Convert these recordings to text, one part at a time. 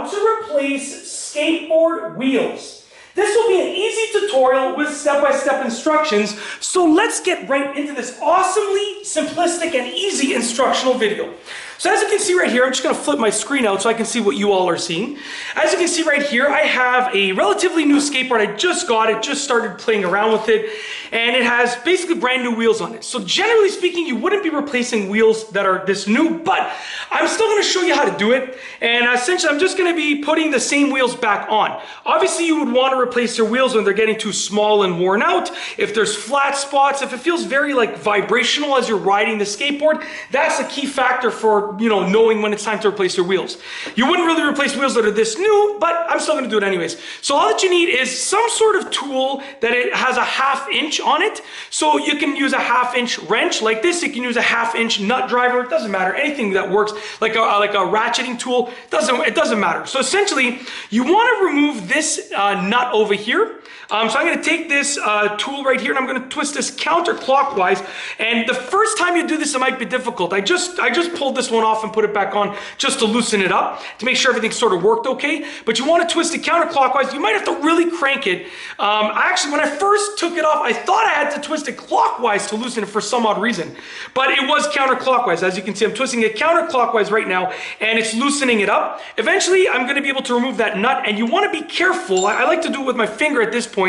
how to replace skateboard wheels. This will be an easy tutorial with step-by-step instructions, so let's get right into this awesomely simplistic and easy instructional video. So as you can see right here, I'm just going to flip my screen out so I can see what you all are seeing. As you can see right here, I have a relatively new skateboard. I just got it, just started playing around with it, and it has basically brand new wheels on it. So generally speaking, you wouldn't be replacing wheels that are this new, but I'm still going to show you how to do it. And essentially, I'm just going to be putting the same wheels back on. Obviously, you would want to replace your wheels when they're getting too small and worn out. If there's flat spots, if it feels very like vibrational as you're riding the skateboard, that's a key factor for knowing when it's time to replace your wheels. You wouldn't really replace wheels that are this new, but I'm still going to do it anyways. So all that you need is some sort of tool that it has a 1/2 inch on it. So you can use a 1/2 inch wrench like this. You can use a 1/2 inch nut driver. It doesn't matter. Anything that works, like a ratcheting tool, it doesn't matter. So essentially, you want to remove this nut over here. So I'm going to take this tool right here and I'm going to twist this counterclockwise. And the first time you do this, it might be difficult. I just pulled this one off and put it back on just to loosen it up, to make sure everything sort of worked okay. But you want to twist it counterclockwise. You might have to really crank it. Actually, when I first took it off, I thought I had to twist it clockwise to loosen it for some odd reason. But it was counterclockwise. As you can see, I'm twisting it counterclockwise right now, and it's loosening it up. Eventually, I'm going to be able to remove that nut, and you want to be careful. I like to do it with my finger at this point.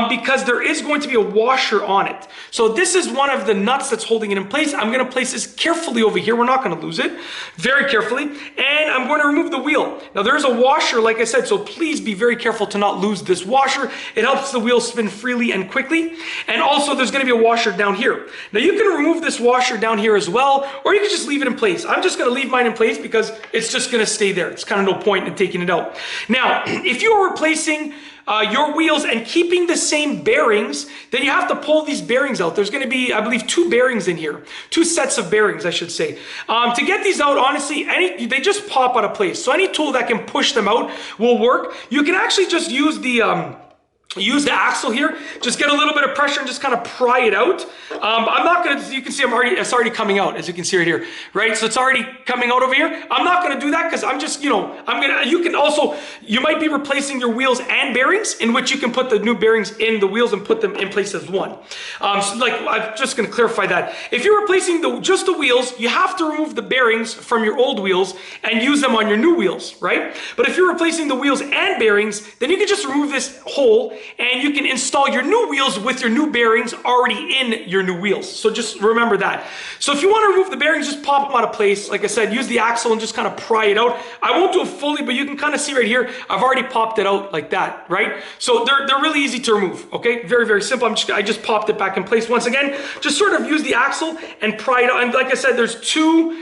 Because there is going to be a washer on it. So this is one of the nuts that's holding it in place. I'm going to place this carefully over here. We're not going to lose it. Very carefully. And I'm going to remove the wheel. Now there's a washer, like I said, so please be very careful to not lose this washer. It helps the wheel spin freely and quickly. And also there's going to be a washer down here. Now you can remove this washer down here as well, or you can just leave it in place. I'm just going to leave mine in place because it's just going to stay there. It's kind of no point in taking it out. Now, if you are replacing your wheels and keeping the same bearings, then you have to pull these bearings out. There's going to be, I believe, 2 bearings in here. 2 sets of bearings, I should say. To get these out, honestly, they just pop out of place. So any tool that can push them out will work. You can actually just use the axle here, just get a little bit of pressure and just kind of pry it out. I'm not going to, you can see it's already coming out, as you can see right here, right? So it's already coming out over here. I'm not going to do that because I'm just, you might be replacing your wheels and bearings, in which you can put the new bearings in the wheels and put them in place as one. I'm just going to clarify that. If you're replacing just the wheels, you have to remove the bearings from your old wheels and use them on your new wheels, right? But if you're replacing the wheels and bearings, then you can just remove this hole and you can install your new wheels with your new bearings already in your new wheels. So just remember that. So if you want to remove the bearings, just pop them out of place. Like I said, use the axle and just kind of pry it out. I won't do it fully, but you can kind of see right here, I've already popped it out like that, right? So they're really easy to remove, okay? Very, very simple. I just popped it back in place. Once again, just sort of use the axle and pry it out. And like I said, there's two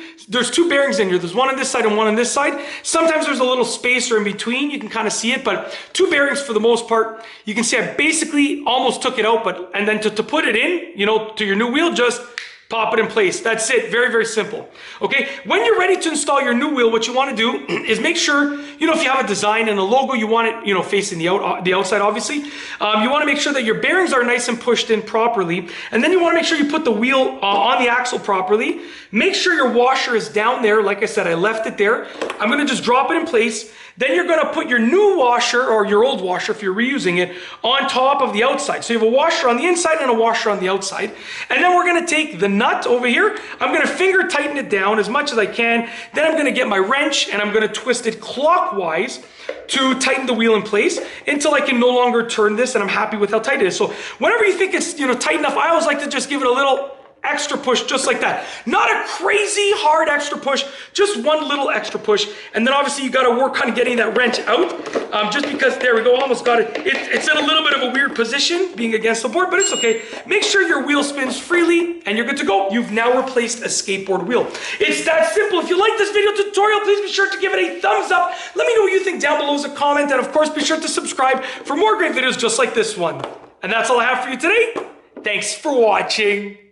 bearings in here. There's one on this side and one on this side. Sometimes there's a little spacer in between. You can kind of see it, but 2 bearings for the most part. You can see I basically almost took it out, and then to put it in, to your new wheel, just pop it in place. That's it. Very, very simple. Okay. When you're ready to install your new wheel, what you want to do is make sure, if you have a design and a logo, you want it, facing the outside, obviously. You want to make sure that your bearings are nice and pushed in properly. And then you want to make sure you put the wheel on the axle properly. Make sure your washer is down there. Like I said, I left it there. I'm going to just drop it in place. Then you're going to put your new washer, or your old washer if you're reusing it, on top of the outside. So you have a washer on the inside and a washer on the outside. And then we're going to take the nut over here. I'm going to finger tighten it down as much as I can. Then I'm going to get my wrench and I'm going to twist it clockwise to tighten the wheel in place until I can no longer turn this, and I'm happy with how tight it is. So whenever you think it's tight enough, I always like to just give it a little extra push, just like that. Not a crazy hard extra push, just one little extra push. And then obviously you got to work on getting that wrench out, just because, there we go, almost got it. It's in a little bit of a weird position being against the board, but it's okay. Make sure your wheel spins freely and you're good to go. You've now replaced a skateboard wheel. It's that simple. If you like this video tutorial, please be sure to give it a thumbs up. Let me know what you think down below as a comment, and of course be sure to subscribe for more great videos just like this one. And that's all I have for you today. Thanks for watching.